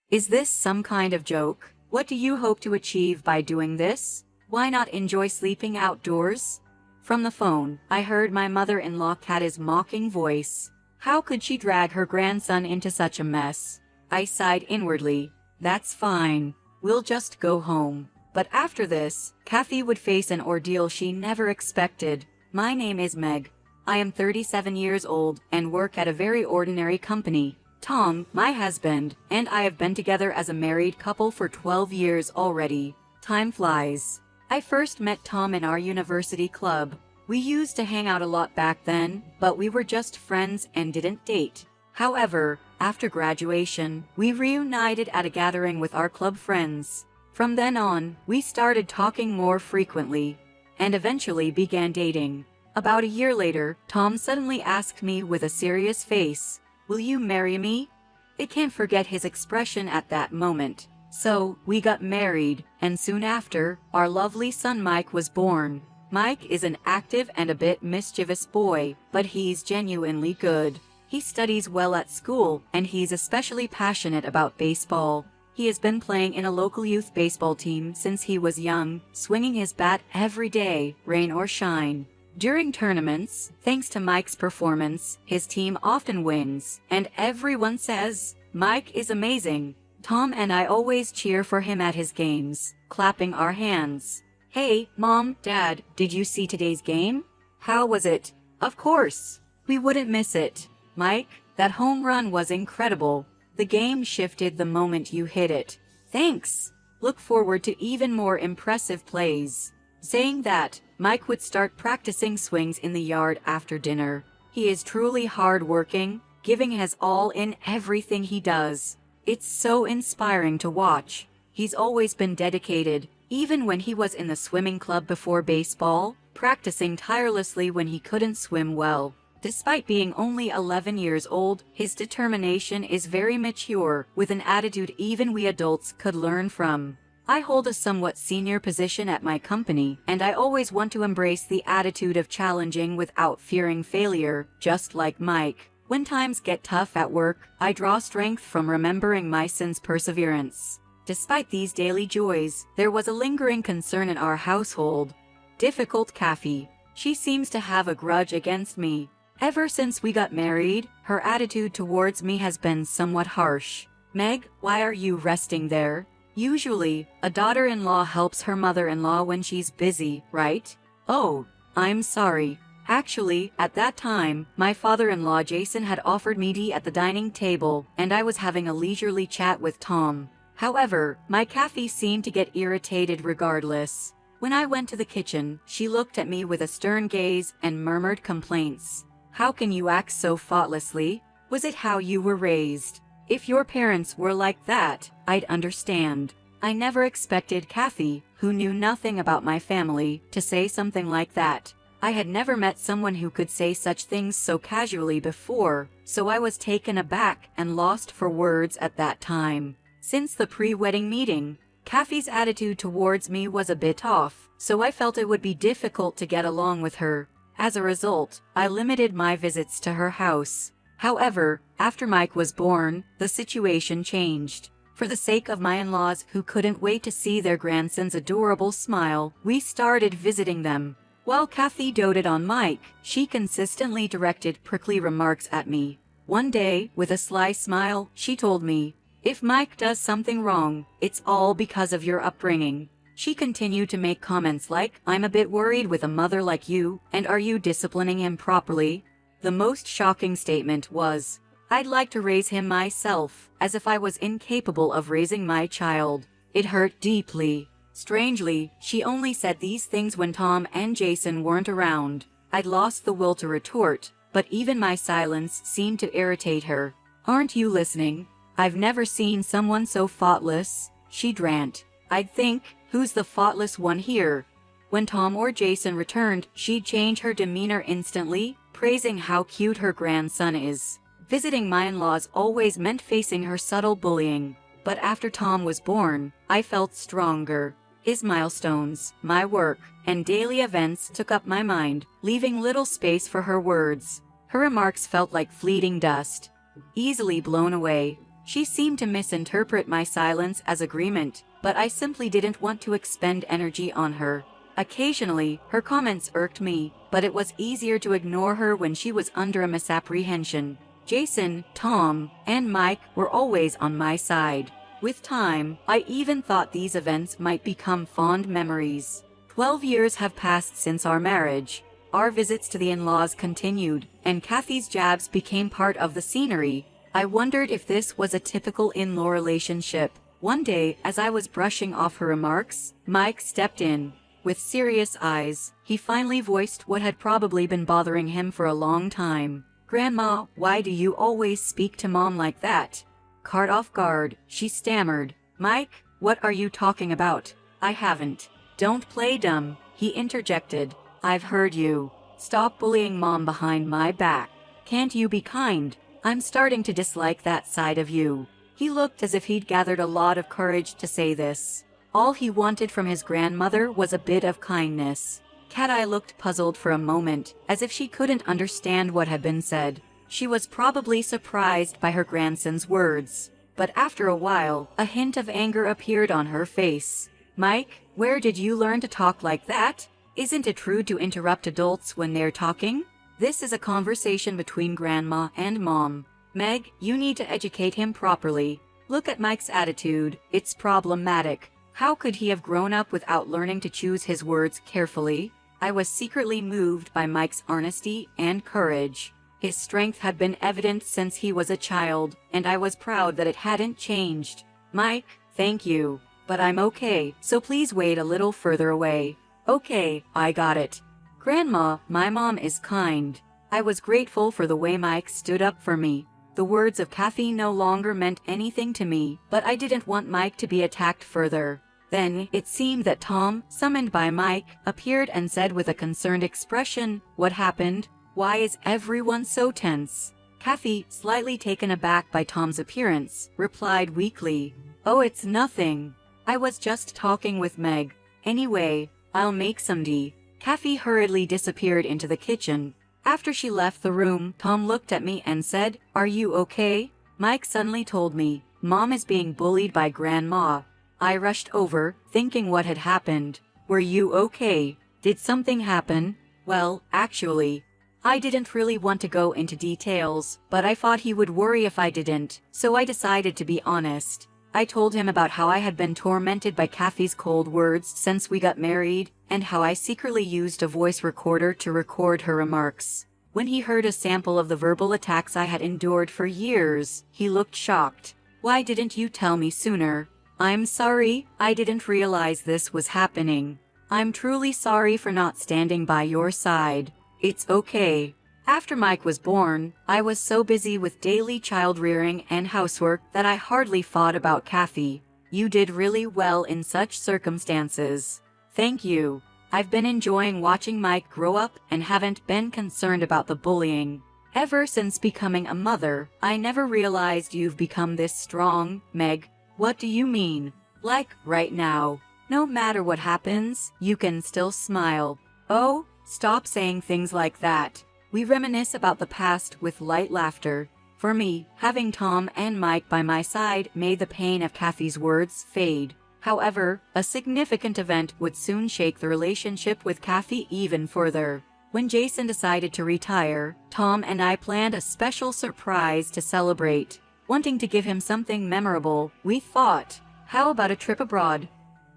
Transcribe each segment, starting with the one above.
Is this some kind of joke? What do you hope to achieve by doing this? Why not enjoy sleeping outdoors? From the phone, I heard my mother-in-law Kata's mocking voice. How could she drag her grandson into such a mess? I sighed inwardly. That's fine. We'll just go home. But after this, Kathy would face an ordeal she never expected. My name is Meg. I am 37 years old and work at a very ordinary company. Tom, my husband, and I have been together as a married couple for 12 years already. Time flies. I first met Tom in our university club. We used to hang out a lot back then, but we were just friends and didn't date. However, after graduation, we reunited at a gathering with our club friends. From then on, we started talking more frequently, and eventually began dating. About a year later, Tom suddenly asked me with a serious face, "Will you marry me?" I can't forget his expression at that moment. So, we got married, and soon after, our lovely son Mike was born. Mike is an active and a bit mischievous boy, but he's genuinely good. He studies well at school, and he's especially passionate about baseball. He has been playing in a local youth baseball team since he was young, swinging his bat every day, rain or shine. During tournaments, thanks to Mike's performance, his team often wins, and everyone says, "Mike is amazing." Tom and I always cheer for him at his games, clapping our hands. "Hey, Mom, Dad, did you see today's game? How was it?" "Of course. We wouldn't miss it." "Mike, that home run was incredible. The game shifted the moment you hit it." "Thanks. Look forward to even more impressive plays." Saying that, Mike would start practicing swings in the yard after dinner. He is truly hard-working, giving his all in everything he does. It's so inspiring to watch. He's always been dedicated, even when he was in the swimming club before baseball, practicing tirelessly when he couldn't swim well. Despite being only 11 years old, his determination is very mature, with an attitude even we adults could learn from. I hold a somewhat senior position at my company, and I always want to embrace the attitude of challenging without fearing failure, just like Mike. When times get tough at work, I draw strength from remembering my son's perseverance. Despite these daily joys, there was a lingering concern in our household. Difficult Kathy. She seems to have a grudge against me. Ever since we got married, her attitude towards me has been somewhat harsh. "Meg, why are you resting there? Usually, a daughter-in-law helps her mother-in-law when she's busy, right?" "Oh, I'm sorry. Actually, at that time, my father-in-law Jason had offered me tea at the dining table, and I was having a leisurely chat with Tom. However, my Kathy seemed to get irritated regardless. When I went to the kitchen, she looked at me with a stern gaze and murmured complaints. "How can you act so thoughtlessly? Was it how you were raised? If your parents were like that, I'd understand." I never expected Kathy, who knew nothing about my family, to say something like that. I had never met someone who could say such things so casually before, so I was taken aback and lost for words at that time. Since the pre-wedding meeting, Kathy's attitude towards me was a bit off, so I felt it would be difficult to get along with her. As a result, I limited my visits to her house. However, after Mike was born, the situation changed. For the sake of my in-laws who couldn't wait to see their grandson's adorable smile, we started visiting them. While Kathy doted on Mike, she consistently directed prickly remarks at me. One day, with a sly smile, she told me, "If Mike does something wrong, it's all because of your upbringing." She continued to make comments like, "I'm a bit worried with a mother like you, and are you disciplining him properly?" The most shocking statement was, "I'd like to raise him myself," as if I was incapable of raising my child. It hurt deeply. Strangely, she only said these things when Tom and Jason weren't around. I'd lost the will to retort, but even my silence seemed to irritate her. "Aren't you listening? I've never seen someone so thoughtless," she'd rant. I'd think, "Who's the thoughtless one here?" When Tom or Jason returned, she'd change her demeanor instantly, praising how cute her grandson is. Visiting my in-laws always meant facing her subtle bullying. But after Tom was born, I felt stronger. His milestones, my work, and daily events took up my mind, leaving little space for her words. Her remarks felt like fleeting dust, easily blown away. She seemed to misinterpret my silence as agreement, but I simply didn't want to expend energy on her. Occasionally, her comments irked me, but it was easier to ignore her when she was under a misapprehension. Jason, Tom, and Mike were always on my side. With time, I even thought these events might become fond memories. 12 years have passed since our marriage. Our visits to the in-laws continued, and Kathy's jabs became part of the scenery. I wondered if this was a typical in-law relationship. One day, as I was brushing off her remarks, Mike stepped in. With serious eyes, he finally voiced what had probably been bothering him for a long time. "Grandma, why do you always speak to Mom like that?" Caught off guard, she stammered. "Mike, what are you talking about? I haven't." "Don't play dumb," he interjected. "I've heard you. Stop bullying Mom behind my back. Can't you be kind? I'm starting to dislike that side of you." He looked as if he'd gathered a lot of courage to say this. All he wanted from his grandmother was a bit of kindness. Cat-Eye looked puzzled for a moment, as if she couldn't understand what had been said. She was probably surprised by her grandson's words. But after a while, a hint of anger appeared on her face. "Mike, where did you learn to talk like that? Isn't it rude to interrupt adults when they're talking? This is a conversation between Grandma and Mom. Meg, you need to educate him properly. Look at Mike's attitude, it's problematic. How could he have grown up without learning to choose his words carefully?" I was secretly moved by Mike's honesty and courage. His strength had been evident since he was a child, and I was proud that it hadn't changed. "Mike, thank you. But I'm okay, so please wait a little further away." "Okay, I got it." "Grandma, my mom is kind." I was grateful for the way Mike stood up for me. The words of Kathy no longer meant anything to me, but I didn't want Mike to be attacked further. Then, it seemed that Tom, summoned by Mike, appeared and said with a concerned expression, "What happened? Why is everyone so tense?" Kathy, slightly taken aback by Tom's appearance, replied weakly, "Oh, it's nothing. I was just talking with Meg. Anyway, I'll make some tea." Kathy hurriedly disappeared into the kitchen. After she left the room, Tom looked at me and said, "Are you okay?" Mike suddenly told me, "Mom is being bullied by Grandma." I rushed over, thinking what had happened. "Were you okay? Did something happen?" "Well, actually, I didn't really want to go into details, but I thought he would worry if I didn't, so I decided to be honest. I told him about how I had been tormented by Kathy's cold words since we got married, and how I secretly used a voice recorder to record her remarks. When he heard a sample of the verbal attacks I had endured for years, he looked shocked. "Why didn't you tell me sooner?" "I'm sorry, I didn't realize this was happening. I'm truly sorry for not standing by your side." "It's okay." After Mike was born, I was so busy with daily child rearing and housework that I hardly thought about Kathy. "You did really well in such circumstances." "Thank you. I've been enjoying watching Mike grow up and haven't been concerned about the bullying. Ever since becoming a mother, I never realized you've become this strong, Meg." "What do you mean?" "Like, right now. No matter what happens, you can still smile." "Oh, stop saying things like that." We reminisce about the past with light laughter. For me, having Tom and Mike by my side made the pain of Kathy's words fade. However, a significant event would soon shake the relationship with Kathy even further. When Jason decided to retire, Tom and I planned a special surprise to celebrate. Wanting to give him something memorable, we thought, how about a trip abroad?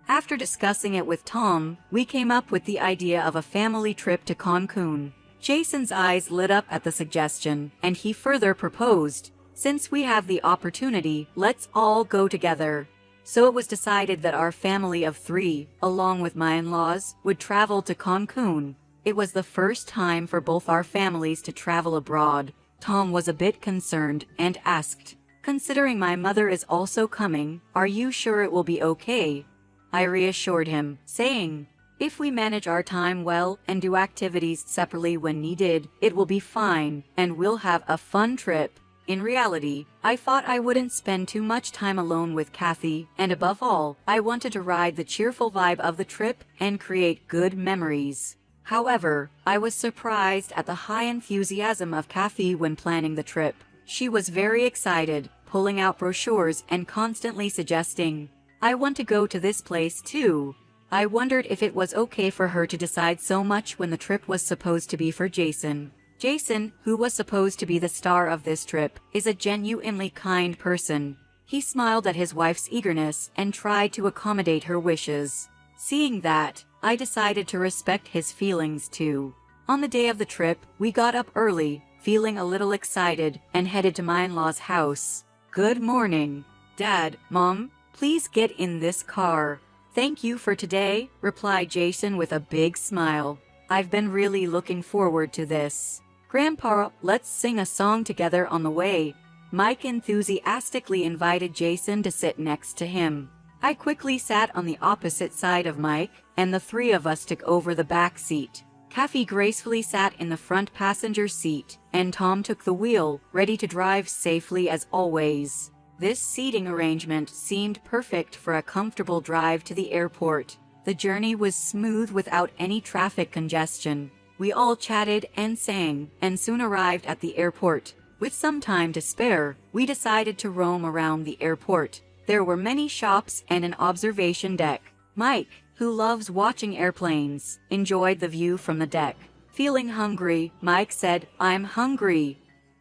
After discussing it with Tom, we came up with the idea of a family trip to Cancun. Jason's eyes lit up at the suggestion, and he further proposed, "Since we have the opportunity, let's all go together." So it was decided that our family of 3, along with my in-laws, would travel to Cancun. It was the first time for both our families to travel abroad. Tom was a bit concerned and asked, "Considering my mother is also coming, are you sure it will be okay?" I reassured him, saying, "If we manage our time well and do activities separately when needed, it will be fine, and we'll have a fun trip." In reality, I thought I wouldn't spend too much time alone with Kathy, and above all, I wanted to ride the cheerful vibe of the trip and create good memories. However, I was surprised at the high enthusiasm of Kathy when planning the trip. She was very excited, pulling out brochures and constantly suggesting, "I want to go to this place too." I wondered if it was okay for her to decide so much when the trip was supposed to be for Jason. Jason, who was supposed to be the star of this trip, is a genuinely kind person. He smiled at his wife's eagerness and tried to accommodate her wishes. Seeing that, I decided to respect his feelings too. On the day of the trip, we got up early, feeling a little excited, and headed to my in-laws' house. "Good morning, Dad, Mom, please get in this car." "Thank you for today," replied Jason with a big smile. "I've been really looking forward to this." "Grandpa, let's sing a song together on the way." Mike enthusiastically invited Jason to sit next to him. I quickly sat on the opposite side of Mike, and the three of us took over the back seat. Kathy gracefully sat in the front passenger seat, and Tom took the wheel, ready to drive safely as always. This seating arrangement seemed perfect for a comfortable drive to the airport. The journey was smooth without any traffic congestion. We all chatted and sang, and soon arrived at the airport. With some time to spare, we decided to roam around the airport. There were many shops and an observation deck. Mike, who loves watching airplanes, enjoyed the view from the deck. Feeling hungry, Mike said, "I'm hungry."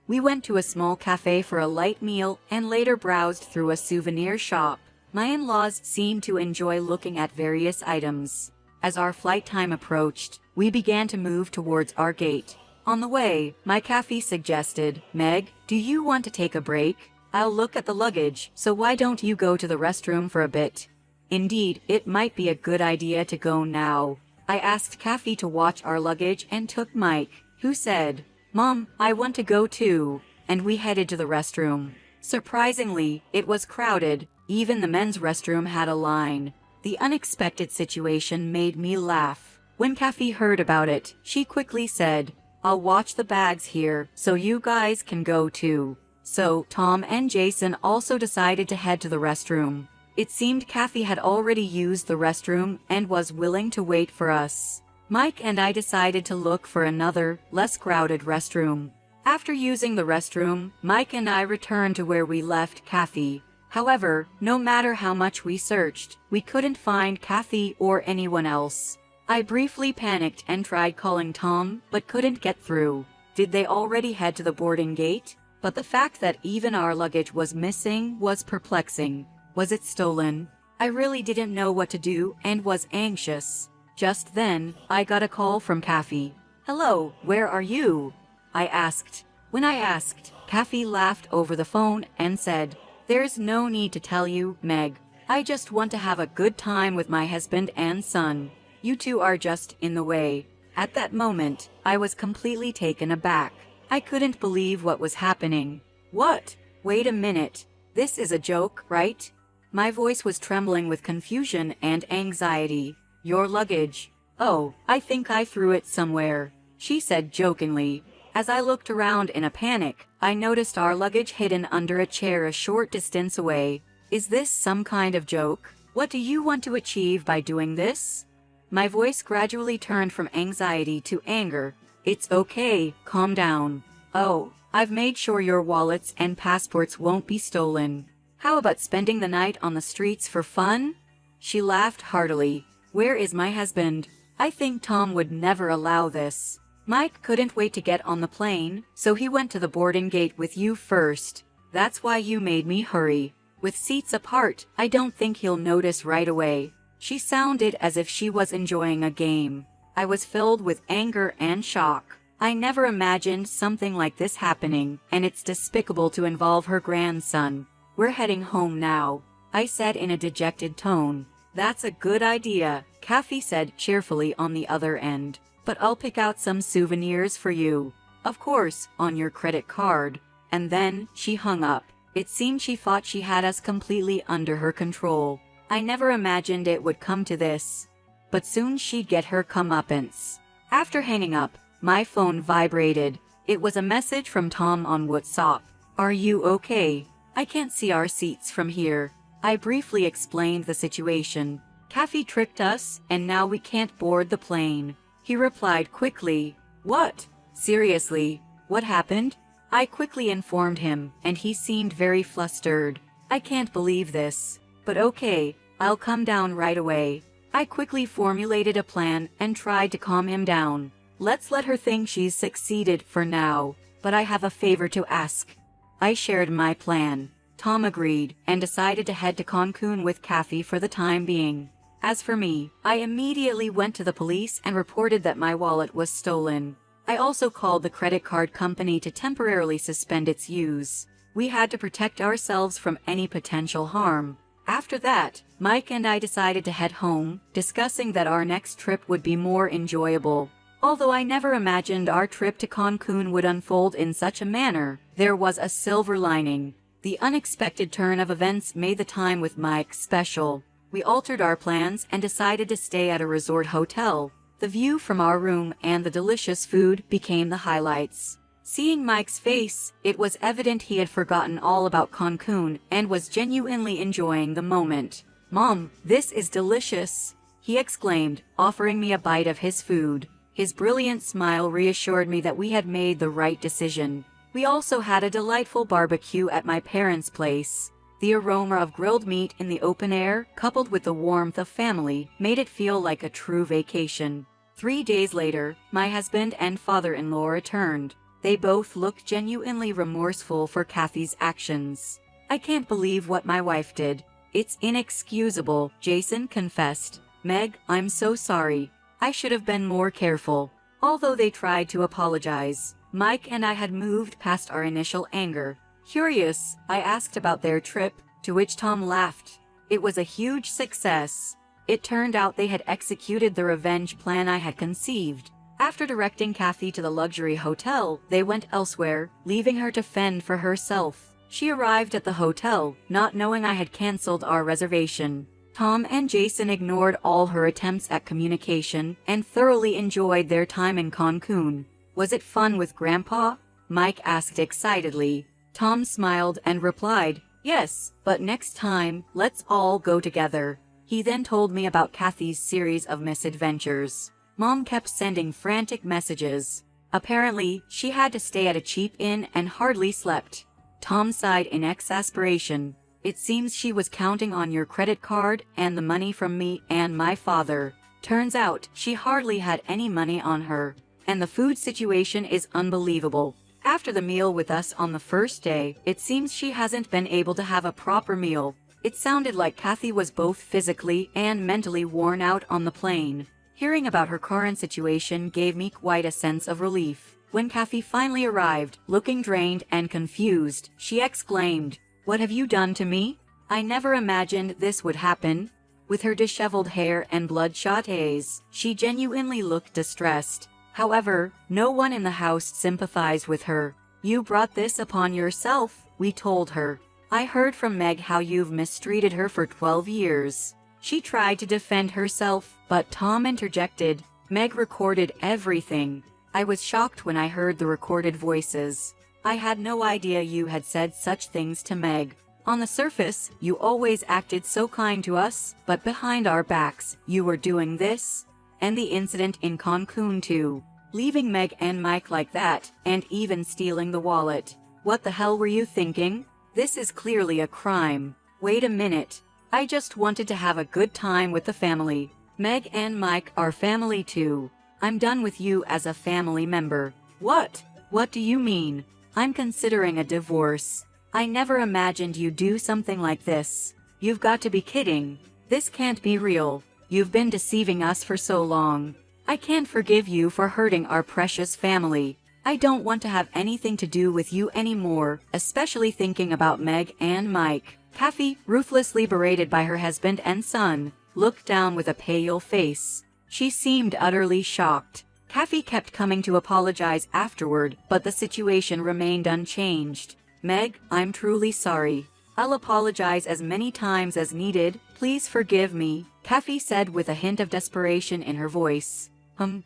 We went to a small cafe for a light meal and later browsed through a souvenir shop. My in-laws seemed to enjoy looking at various items. As our flight time approached, we began to move towards our gate. On the way, my Kathy suggested, "Meg, do you want to take a break? I'll look at the luggage, so why don't you go to the restroom for a bit?" Indeed, it might be a good idea to go now. I asked Kathy to watch our luggage and took Mike, who said, "Mom, I want to go too," and we headed to the restroom. Surprisingly, it was crowded. Even the men's restroom had a line. The unexpected situation made me laugh. When Kathy heard about it, she quickly said, "I'll watch the bags here, so you guys can go too." So, Tom and Jason also decided to head to the restroom. It seemed Kathy had already used the restroom and was willing to wait for us. Mike and I decided to look for another, less crowded restroom. After using the restroom, Mike and I returned to where we left Kathy. However, no matter how much we searched, we couldn't find Kathy or anyone else. I briefly panicked and tried calling Tom, but couldn't get through. Did they already head to the boarding gate? But the fact that even our luggage was missing was perplexing. Was it stolen? I really didn't know what to do and was anxious. Just then, I got a call from Kathy. "Hello, where are you?" I asked. When I asked, Kathy laughed over the phone and said, "There's no need to tell you, Meg. I just want to have a good time with my husband and son. You two are just in the way." At that moment, I was completely taken aback. I couldn't believe what was happening. "What? Wait a minute. This is a joke, right?" My voice was trembling with confusion and anxiety. "Your luggage. Oh, I think I threw it somewhere," she said jokingly. As I looked around in a panic, I noticed our luggage hidden under a chair a short distance away. "Is this some kind of joke? What do you want to achieve by doing this?" My voice gradually turned from anxiety to anger. "It's okay, calm down. Oh, I've made sure your wallets and passports won't be stolen. How about spending the night on the streets for fun?" She laughed heartily. "Where is my husband? I think Tom would never allow this." "Mike couldn't wait to get on the plane, so he went to the boarding gate with you first. That's why you made me hurry. With seats apart, I don't think he'll notice right away." She sounded as if she was enjoying a game. I was filled with anger and shock. I never imagined something like this happening, and it's despicable to involve her grandson. "We're heading home now," I said in a dejected tone. "That's a good idea," Kathy said cheerfully on the other end. "But I'll pick out some souvenirs for you. Of course, on your credit card." And then, she hung up. It seemed she thought she had us completely under her control. I never imagined it would come to this. But soon she'd get her comeuppance. After hanging up, my phone vibrated. It was a message from Tom on WhatsApp. "Are you okay? I can't see our seats from here." I briefly explained the situation. "Kathy tricked us, and now we can't board the plane." He replied quickly, "What? Seriously? What happened?" I quickly informed him, and he seemed very flustered. I can't believe this. But okay, I'll come down right away. I quickly formulated a plan and tried to calm him down. Let's let her think she's succeeded for now, but I have a favor to ask. I shared my plan. Tom agreed and decided to head to Cancun with Kathy for the time being. As for me, I immediately went to the police and reported that my wallet was stolen. I also called the credit card company to temporarily suspend its use. We had to protect ourselves from any potential harm. After that, Mike and I decided to head home, discussing that our next trip would be more enjoyable. Although I never imagined our trip to Cancun would unfold in such a manner, there was a silver lining. The unexpected turn of events made the time with Mike special. We altered our plans and decided to stay at a resort hotel. The view from our room and the delicious food became the highlights. Seeing Mike's face, it was evident he had forgotten all about Cancun and was genuinely enjoying the moment. "Mom, this is delicious," he exclaimed, offering me a bite of his food. His brilliant smile reassured me that we had made the right decision. We also had a delightful barbecue at my parents' place. The aroma of grilled meat in the open air, coupled with the warmth of family, made it feel like a true vacation. 3 days later, my husband and father-in-law returned. They both looked genuinely remorseful for Kathy's actions. "I can't believe what my wife did. It's inexcusable," Jason confessed. "Meg, I'm so sorry. I should have been more careful." Although they tried to apologize, Mike and I had moved past our initial anger. Curious, I asked about their trip, to which Tom laughed. It was a huge success. It turned out they had executed the revenge plan I had conceived. After directing Kathy to the luxury hotel, they went elsewhere, leaving her to fend for herself. She arrived at the hotel, not knowing I had canceled our reservation. Tom and Jason ignored all her attempts at communication and thoroughly enjoyed their time in Cancun. "Was it fun with Grandpa?" Mike asked excitedly. Tom smiled and replied, "Yes, but next time, let's all go together." He then told me about Kathy's series of misadventures. Mom kept sending frantic messages. Apparently, she had to stay at a cheap inn and hardly slept. Tom sighed in exasperation. "It seems she was counting on your credit card and the money from me and my father. Turns out, she hardly had any money on her. And the food situation is unbelievable. After the meal with us on the first day, it seems she hasn't been able to have a proper meal." It sounded like Kathy was both physically and mentally worn out on the plane. Hearing about her current situation gave me quite a sense of relief. When Kathy finally arrived, looking drained and confused, she exclaimed, "What have you done to me? I never imagined this would happen." With her disheveled hair and bloodshot eyes, she genuinely looked distressed. However, no one in the house sympathized with her. "You brought this upon yourself," we told her. "I heard from Meg how you've mistreated her for 12 years. She tried to defend herself, but Tom interjected. "Meg recorded everything." I was shocked when I heard the recorded voices. "I had no idea you had said such things to Meg. On the surface, you always acted so kind to us, but behind our backs, you were doing this." And the incident in Cancun too. Leaving Meg and Mike like that, and even stealing the wallet. What the hell were you thinking? This is clearly a crime. Wait a minute. I just wanted to have a good time with the family. Meg and Mike are family too. I'm done with you as a family member." "What? What do you mean? I'm considering a divorce. I never imagined you'd do something like this. You've got to be kidding. This can't be real. You've been deceiving us for so long. I can't forgive you for hurting our precious family. I don't want to have anything to do with you anymore, especially thinking about Meg and Mike." Kathy, ruthlessly berated by her husband and son, looked down with a pale face. She seemed utterly shocked. Kathy kept coming to apologize afterward, but the situation remained unchanged. "Meg, I'm truly sorry. I'll apologize as many times as needed. Please forgive me," Kathy said with a hint of desperation in her voice.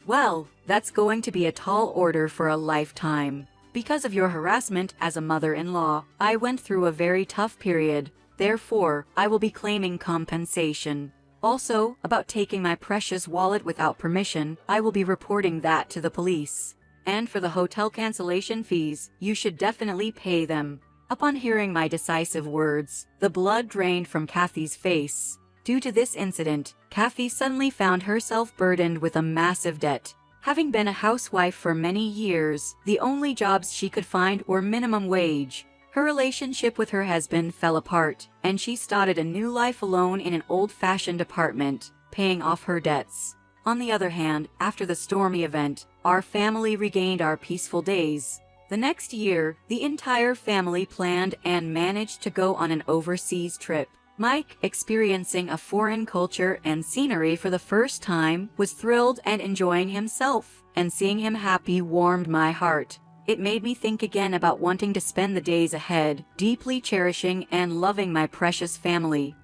Well, that's going to be a tall order for a lifetime. Because of your harassment as a mother-in-law, I went through a very tough period. Therefore, I will be claiming compensation. Also, about taking my precious wallet without permission, I will be reporting that to the police." And for the hotel cancellation fees, you should definitely pay them. Upon hearing my decisive words, the blood drained from Kathy's face. Due to this incident, Kathy suddenly found herself burdened with a massive debt. Having been a housewife for many years, the only jobs she could find were minimum wage. Her relationship with her husband fell apart, and she started a new life alone in an old-fashioned apartment, paying off her debts. On the other hand, after the stormy event, our family regained our peaceful days. The next year, the entire family planned and managed to go on an overseas trip. Mike, experiencing a foreign culture and scenery for the first time, was thrilled and enjoying himself, and seeing him happy warmed my heart. It made me think again about wanting to spend the days ahead, deeply cherishing and loving my precious family.